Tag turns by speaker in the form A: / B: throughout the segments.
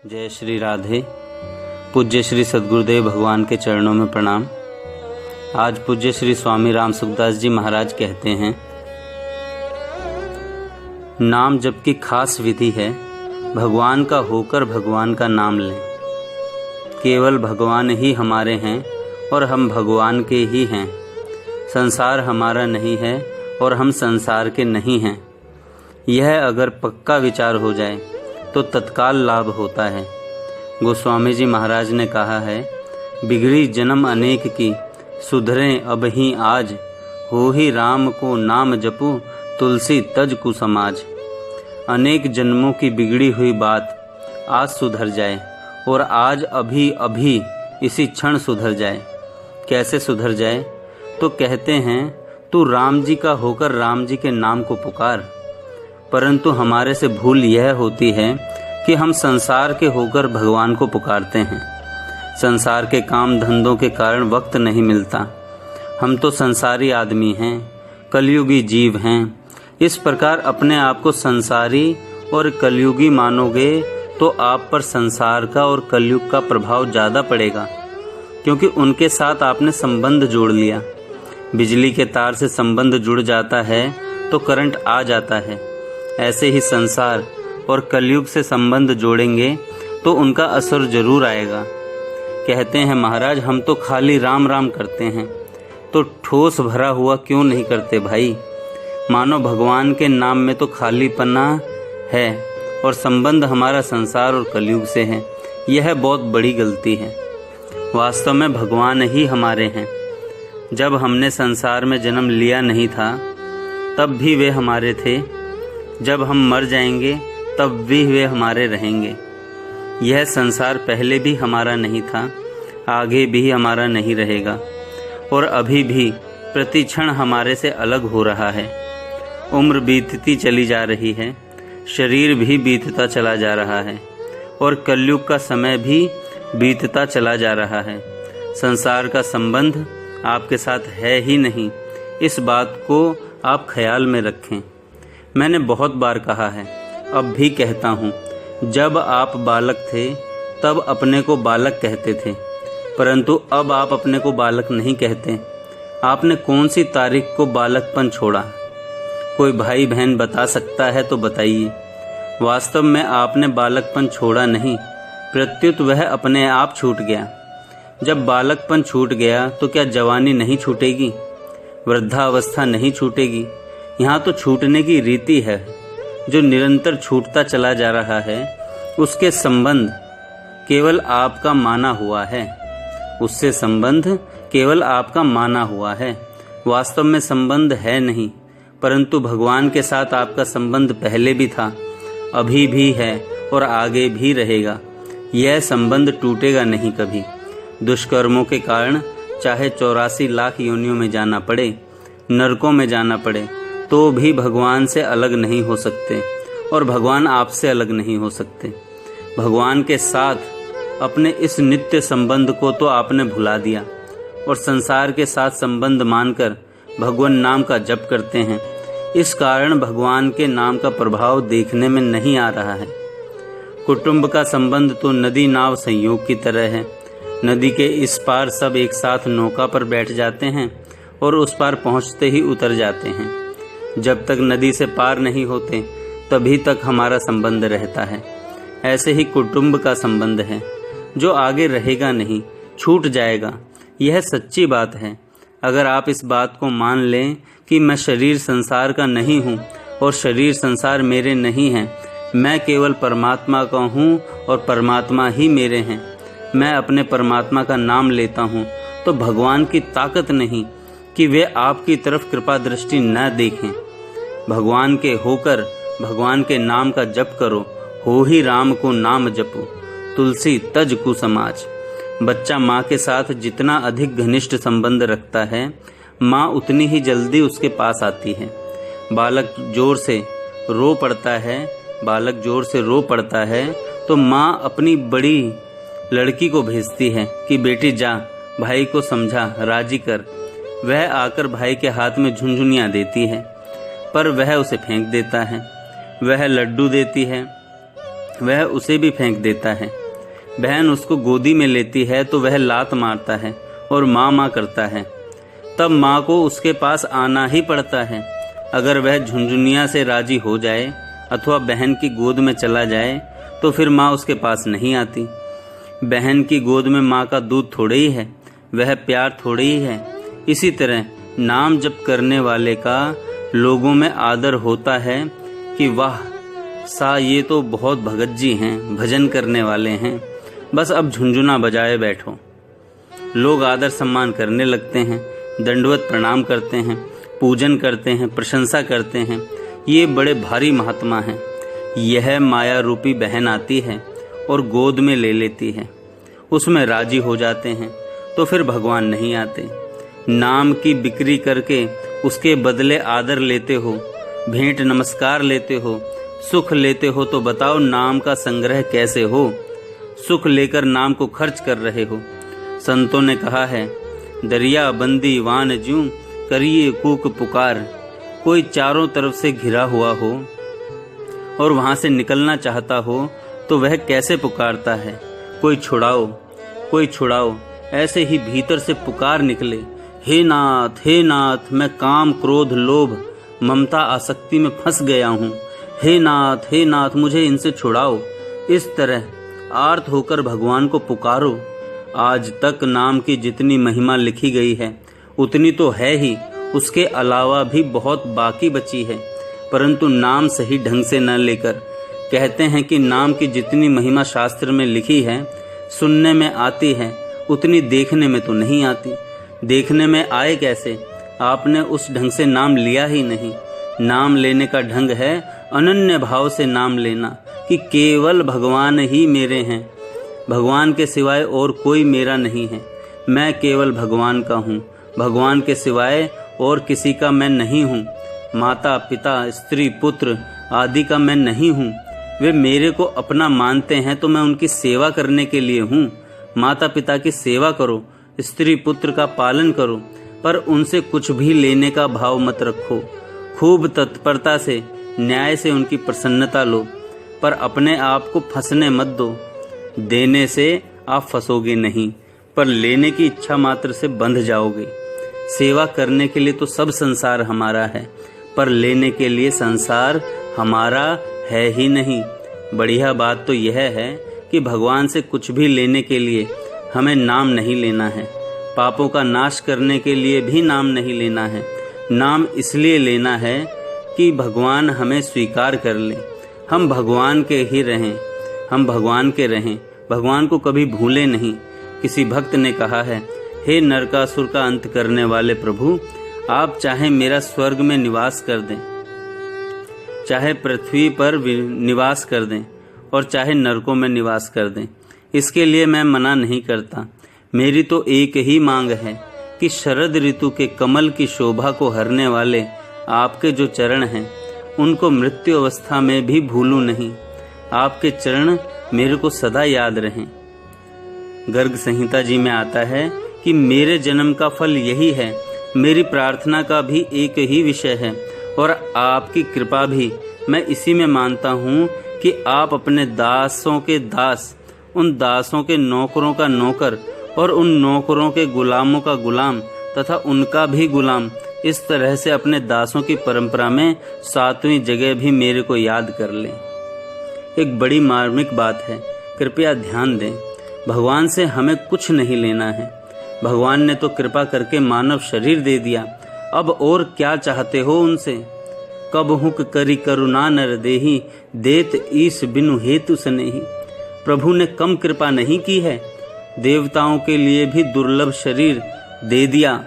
A: जय श्री राधे। पूज्य श्री सद्गुरुदेव भगवान के चरणों में प्रणाम। आज पूज्य श्री स्वामी राम सुखदास जी महाराज कहते हैं, नाम जप की खास विधि है, भगवान का होकर भगवान का नाम लें। केवल भगवान ही हमारे हैं और हम भगवान के ही हैं। संसार हमारा नहीं है और हम संसार के नहीं हैं। यह अगर पक्का विचार हो जाए तो तत्काल लाभ होता है। गोस्वामी जी महाराज ने कहा है, बिगड़ी जन्म अनेक की, सुधरें अब ही आज। हो ही राम को नाम जपू, तुलसी तज कुसमाज। अनेक जन्मों की बिगड़ी हुई बात आज सुधर जाए और आज अभी अभी इसी क्षण सुधर जाए। कैसे सुधर जाए? तो कहते हैं, तू राम जी का होकर राम जी के नाम को पुकार। परंतु हमारे से भूल यह होती है कि हम संसार के होकर भगवान को पुकारते हैं। संसार के काम धंधों के कारण वक्त नहीं मिलता। हम तो संसारी आदमी हैं, कलयुगी जीव हैं। इस प्रकार अपने आप को संसारी और कलयुगी मानोगे तो आप पर संसार का और कलयुग का प्रभाव ज़्यादा पड़ेगा, क्योंकि उनके साथ आपने संबंध जोड़ लिया। बिजली के तार से संबंध जुड़ जाता है तो करंट आ जाता है। ऐसे ही संसार और कलयुग से संबंध जोड़ेंगे तो उनका असर जरूर आएगा। कहते हैं, महाराज हम तो खाली राम राम करते हैं, तो ठोस भरा हुआ क्यों नहीं करते भाई? मानो भगवान के नाम में तो खालीपना है और संबंध हमारा संसार और कलयुग से है। यह बहुत बड़ी गलती है। वास्तव में भगवान ही हमारे हैं। जब हमने संसार में जन्म लिया नहीं था तब भी वे हमारे थे। जब हम मर जाएंगे तब भी वे हमारे रहेंगे। यह संसार पहले भी हमारा नहीं था, आगे भी हमारा नहीं रहेगा और अभी भी प्रति क्षण हमारे से अलग हो रहा है। उम्र बीतती चली जा रही है, शरीर भी बीतता चला जा रहा है और कलयुग का समय भी बीतता चला जा रहा है। संसार का संबंध आपके साथ है ही नहीं, इस बात को आप ख्याल में रखें। मैंने बहुत बार कहा है, अब भी कहता हूँ, जब आप बालक थे तब अपने को बालक कहते थे, परंतु अब आप अपने को बालक नहीं कहते। आपने कौन सी तारीख को बालकपन छोड़ा? कोई भाई बहन बता सकता है तो बताइए। वास्तव में आपने बालकपन छोड़ा नहीं, प्रत्युत वह अपने आप छूट गया। जब बालकपन छूट गया तो क्या जवानी नहीं छूटेगी? वृद्धावस्था नहीं छूटेगी? यहाँ तो छूटने की रीति है। जो निरंतर छूटता चला जा रहा है उसके संबंध केवल आपका माना हुआ है। उससे संबंध केवल आपका माना हुआ है। वास्तव में संबंध है नहीं, परंतु भगवान के साथ आपका संबंध पहले भी था, अभी भी है और आगे भी रहेगा। यह संबंध टूटेगा नहीं कभी। दुष्कर्मों के कारण चाहे 84 लाख योनियों में जाना पड़े, नरकों में जाना पड़े, तो भी भगवान से अलग नहीं हो सकते और भगवान आपसे अलग नहीं हो सकते। भगवान के साथ अपने इस नित्य संबंध को तो आपने भुला दिया और संसार के साथ संबंध मानकर भगवान नाम का जप करते हैं। इस कारण भगवान के नाम का प्रभाव देखने में नहीं आ रहा है। कुटुंब का संबंध तो नदी नाव संयोग की तरह है। नदी के इस पार सब एक साथ नौका पर बैठ जाते हैं और उस पार पहुंचते ही उतर जाते हैं। जब तक नदी से पार नहीं होते तभी तक हमारा संबंध रहता है। ऐसे ही कुटुंब का संबंध है, जो आगे रहेगा नहीं, छूट जाएगा। यह सच्ची बात है। अगर आप इस बात को मान लें कि मैं शरीर संसार का नहीं हूँ और शरीर संसार मेरे नहीं हैं, मैं केवल परमात्मा का हूँ और परमात्मा ही मेरे हैं, मैं अपने परमात्मा का नाम लेता हूँ, तो भगवान की ताकत नहीं कि वे आपकी तरफ कृपा दृष्टि न देखें। भगवान के होकर भगवान के नाम का जप करो। हो ही राम को नाम जपो, तुलसी तज कुसमाज। बच्चा माँ के साथ जितना अधिक घनिष्ठ संबंध रखता है, माँ उतनी ही जल्दी उसके पास आती है। बालक जोर से रो पड़ता है तो माँ अपनी बड़ी लड़की को भेजती है कि बेटी जा, भाई को समझा, राजी कर। वह आकर भाई के हाथ में झुनझुनियाँ देती है, पर वह उसे फेंक देता है। वह लड्डू देती है, वह उसे भी फेंक देता है। बहन उसको गोदी में लेती है तो वह लात मारता है और माँ माँ करता है। तब माँ को उसके पास आना ही पड़ता है। अगर वह झुनझुनिया से राजी हो जाए अथवा बहन की गोद में चला जाए तो फिर माँ उसके पास नहीं आती। बहन की गोद में माँ का दूध थोड़े ही है, वह प्यार थोड़े ही है। इसी तरह नाम जप करने वाले का लोगों में आदर होता है कि वाह सा ये तो बहुत भगत जी हैं, भजन करने वाले हैं, बस अब झुनझुना बजाए बैठो। लोग आदर सम्मान करने लगते हैं, दंडवत प्रणाम करते हैं, पूजन करते हैं, प्रशंसा करते हैं। ये बड़े भारी महात्मा हैं। यह माया रूपी बहन आती है और गोद में ले लेती है, उसमें राजी हो जाते हैं तो फिर भगवान नहीं आते। नाम की बिक्री करके उसके बदले आदर लेते हो, भेंट नमस्कार लेते हो, सुख लेते हो, तो बताओ नाम का संग्रह कैसे हो? सुख लेकर नाम को खर्च कर रहे हो। संतों ने कहा है, दरिया बंदी वान ज्यूं करिए कूक पुकार। कोई चारों तरफ से घिरा हुआ हो और वहां से निकलना चाहता हो तो वह कैसे पुकारता है, कोई छुड़ाओ, कोई छुड़ाओ। ऐसे ही भीतर से पुकार निकले, हे नाथ, मैं काम क्रोध लोभ ममता आसक्ति में फंस गया हूँ। हे नाथ, मुझे इनसे छुड़ाओ। इस तरह आर्त होकर भगवान को पुकारो। आज तक नाम की जितनी महिमा लिखी गई है उतनी तो है ही, उसके अलावा भी बहुत बाकी बची है, परंतु नाम सही ढंग से न लेकर कहते हैं कि नाम की जितनी महिमा शास्त्र में लिखी है सुनने में आती है उतनी देखने में तो नहीं आती। देखने में आए कैसे? आपने उस ढंग से नाम लिया ही नहीं। नाम लेने का ढंग है अनन्य भाव से नाम लेना कि केवल भगवान ही मेरे हैं, भगवान के सिवाय और कोई मेरा नहीं है। मैं केवल भगवान का हूँ, भगवान के सिवाय और किसी का मैं नहीं हूँ। माता पिता स्त्री पुत्र आदि का मैं नहीं हूँ। वे मेरे को अपना मानते हैं तो मैं उनकी सेवा करने के लिए हूँ। माता पिता की सेवा करो, स्त्री पुत्र का पालन करो, पर उनसे कुछ भी लेने का भाव मत रखो। खूब तत्परता से न्याय से उनकी प्रसन्नता लो, पर अपने आप को फंसने मत दो। देने से आप फंसोगे नहीं, पर लेने की इच्छा मात्र से बंध जाओगे। सेवा करने के लिए तो सब संसार हमारा है, पर लेने के लिए संसार हमारा है ही नहीं। बढ़िया बात तो यह है कि भगवान से कुछ भी लेने के लिए हमें नाम नहीं लेना है। पापों का नाश करने के लिए भी नाम नहीं लेना है। नाम इसलिए लेना है कि भगवान हमें स्वीकार कर ले, हम भगवान के ही रहें, हम भगवान के रहें, भगवान को कभी भूले नहीं। किसी भक्त ने कहा है, हे नरकासुर का अंत करने वाले प्रभु, आप चाहे मेरा स्वर्ग में निवास कर दें, चाहे पृथ्वी पर निवास कर दें और चाहे नरकों में निवास कर दें, इसके लिए मैं मना नहीं करता। मेरी तो एक ही मांग है कि शरद ऋतु के कमल की शोभा को हरने वाले आपके जो चरण हैं उनको मृत्यु अवस्था में भी भूलूं नहीं। आपके चरण मेरे को सदा याद रहें। गर्ग संहिता जी में आता है कि मेरे जन्म का फल यही है, मेरी प्रार्थना का भी एक ही विषय है और आपकी कृपा भी मैं इसी में मानता हूँ कि आप अपने दासों के दास, उन दासों के नौकरों का नौकर और उन नौकरों के गुलामों का गुलाम तथा उनका भी गुलाम, इस तरह से अपने दासों की परंपरा में 7वीं जगह भी मेरे को याद कर लें। एक बड़ी मार्मिक बात है, कृपया ध्यान दें। भगवान से हमें कुछ नहीं लेना है। भगवान ने तो कृपा करके मानव शरीर दे दिया, अब और क्या चाहते हो उनसे? कब हुक करी करुणा नर देही, देत ईश बिनु हेतु सनेही। प्रभु ने कम कृपा नहीं की है, देवताओं के लिए भी दुर्लभ शरीर दे दिया।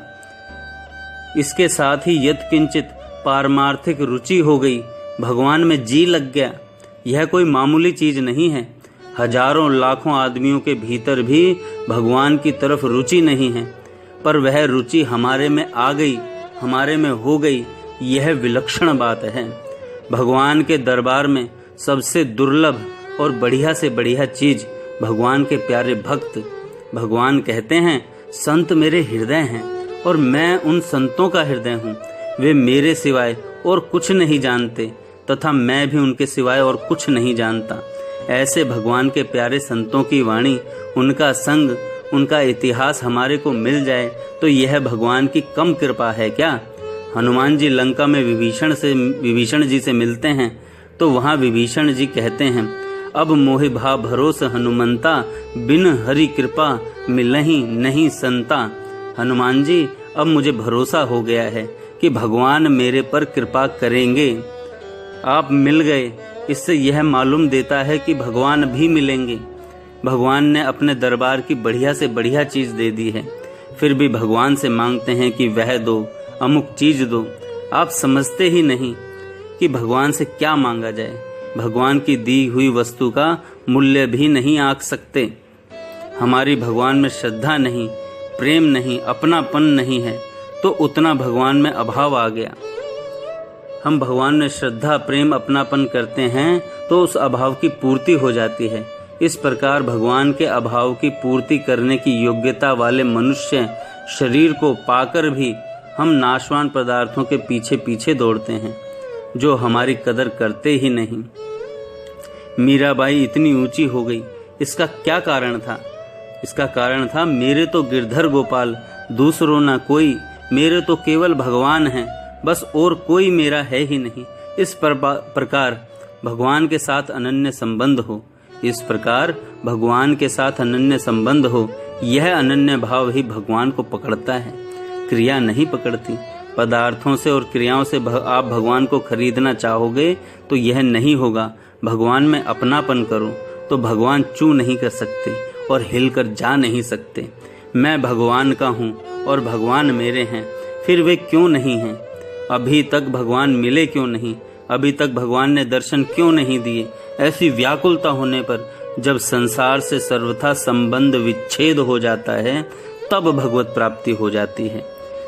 A: इसके साथ ही यत् किंचित पारमार्थिक रुचि हो गई, भगवान में जी लग गया। यह कोई मामूली चीज नहीं है। हजारों लाखों आदमियों के भीतर भी भगवान की तरफ रुचि नहीं है, पर वह रुचि हमारे में आ गई, हमारे में हो गई। यह विलक्षण बात है। भगवान के दरबार में सबसे दुर्लभ और बढ़िया से बढ़िया चीज भगवान के प्यारे भक्त। भगवान कहते हैं, संत मेरे हृदय हैं और मैं उन संतों का हृदय हूँ। वे मेरे सिवाय और कुछ नहीं जानते तथा मैं भी उनके सिवाय और कुछ नहीं जानता। ऐसे भगवान के प्यारे संतों की वाणी, उनका संग, उनका इतिहास हमारे को मिल जाए तो यह भगवान की कम कृपा है क्या? हनुमान जी लंका में विभीषण जी से मिलते हैं तो वहाँ विभीषण जी कहते हैं, अब मोहि भा भरोस हनुमंता, बिन हरि कृपा मिलहि नहीं संता। हनुमान जी, अब मुझे भरोसा हो गया है कि भगवान मेरे पर कृपा करेंगे। आप मिल गए, इससे यह मालूम देता है कि भगवान भी मिलेंगे। भगवान ने अपने दरबार की बढ़िया से बढ़िया चीज़ दे दी है, फिर भी भगवान से मांगते हैं कि वह दो, अमुक चीज़ दो। आप समझते ही नहीं कि भगवान से क्या मांगा जाए। भगवान की दी हुई वस्तु का मूल्य भी नहीं आंक सकते। हमारी भगवान में श्रद्धा नहीं, प्रेम नहीं, अपनापन नहीं है तो उतना भगवान में अभाव आ गया। हम भगवान में श्रद्धा, प्रेम, अपनापन करते हैं तो उस अभाव की पूर्ति हो जाती है। इस प्रकार भगवान के अभाव की पूर्ति करने की योग्यता वाले मनुष्य शरीर को पाकर भी हम नाशवान पदार्थों के पीछे पीछे दौड़ते हैं, जो हमारी कदर करते ही नहीं। मीराबाई इतनी ऊंची हो गई, इसका क्या कारण था? इसका कारण था, मेरे तो गिरधर गोपाल, दूसरों ना कोई, मेरे तो केवल भगवान हैं, बस और कोई मेरा है ही नहीं। इस प्रकार भगवान के साथ अनन्य संबंध हो, इस प्रकार भगवान के साथ अनन्य संबंध हो। यह अनन्य भाव ही भगवान को पकड़ता है, क्रिया नहीं पकड़ती। पदार्थों से और क्रियाओं से आप भगवान को खरीदना चाहोगे तो यह नहीं होगा। भगवान में अपनापन करो तो भगवान चू नहीं कर सकते और हिलकर जा नहीं सकते। मैं भगवान का हूँ और भगवान मेरे हैं, फिर वे क्यों नहीं हैं? अभी तक भगवान मिले क्यों नहीं? अभी तक भगवान ने दर्शन क्यों नहीं दिए? ऐसी व्याकुलता होने पर जब संसार से सर्वथा संबंध विच्छेद हो जाता है तब भगवत प्राप्ति हो जाती है।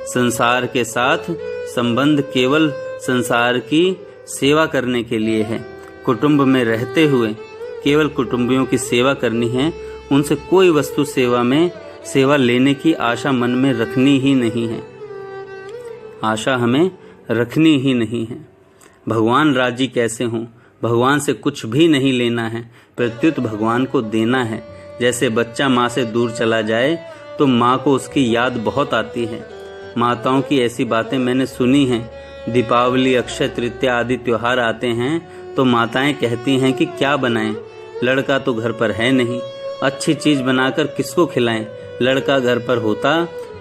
A: संसार के साथ संबंध केवल संसार की सेवा करने के लिए है। कुटुंब में रहते हुए केवल कुटुंबियों की सेवा करनी है, उनसे कोई वस्तु सेवा लेने की आशा मन में रखनी ही नहीं है। आशा हमें रखनी ही नहीं है। भगवान राजी कैसे हों? भगवान से कुछ भी नहीं लेना है, प्रत्युत भगवान को देना है। जैसे बच्चा माँ से दूर चला जाए तो माँ को उसकी याद बहुत आती है। माताओं की ऐसी बातें मैंने सुनी हैं। दीपावली, अक्षय तृतीया आदि त्योहार आते हैं तो माताएं कहती हैं कि क्या बनाएं, लड़का तो घर पर है नहीं, अच्छी चीज़ बनाकर किसको खिलाएं। लड़का घर पर होता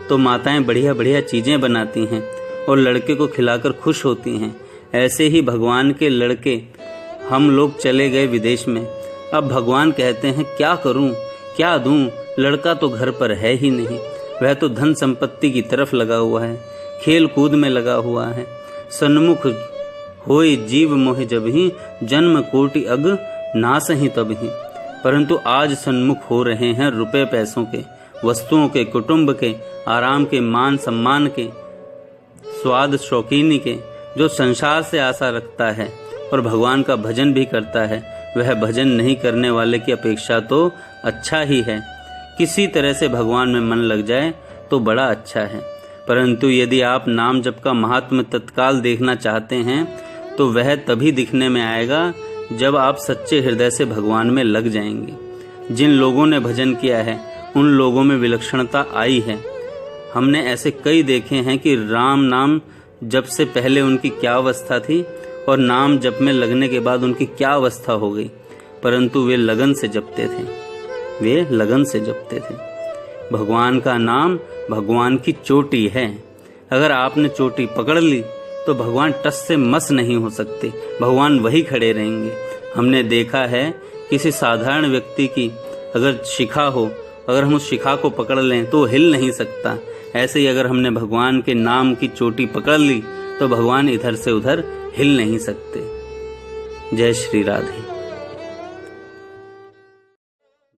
A: तो माताएं बढ़िया बढ़िया चीज़ें बनाती हैं और लड़के को खिलाकर खुश होती हैं। ऐसे ही भगवान के लड़के हम लोग चले गए विदेश में। अब भगवान कहते हैं क्या करूं, क्या दूं? लड़का तो घर पर है ही नहीं, वह तो धन संपत्ति की तरफ लगा हुआ है, खेल कूद में लगा हुआ है। सन्मुख होए जीव मोह जबहि, जन्म कोटि अग नासहि तबहि। परंतु आज सन्मुख हो रहे हैं रुपए पैसों के, वस्तुओं के, कुटुंब के, आराम के, मान सम्मान के, स्वाद शौकीनी के। जो संसार से आशा रखता है और भगवान का भजन भी करता है, वह भजन नहीं करने वाले की अपेक्षा तो अच्छा ही है। किसी तरह से भगवान में मन लग जाए तो बड़ा अच्छा है। परंतु यदि आप नाम जप का महात्म्य तत्काल देखना चाहते हैं तो वह तभी दिखने में आएगा जब आप सच्चे हृदय से भगवान में लग जाएंगे। जिन लोगों ने भजन किया है उन लोगों में विलक्षणता आई है। हमने ऐसे कई देखे हैं कि राम नाम जप से पहले उनकी क्या अवस्था थी और नाम जप में लगने के बाद उनकी क्या अवस्था हो गई, परंतु वे लगन से जपते थे, वे लगन से जपते थे। भगवान का नाम भगवान की चोटी है। अगर आपने चोटी पकड़ ली तो भगवान टस से मस नहीं हो सकते, भगवान वही खड़े रहेंगे। हमने देखा है किसी साधारण व्यक्ति की अगर शिखा हो, अगर हम उस शिखा को पकड़ लें तो हिल नहीं सकता। ऐसे ही अगर हमने भगवान के नाम की चोटी पकड़ ली तो भगवान इधर से उधर हिल नहीं सकते। जय श्री राधे।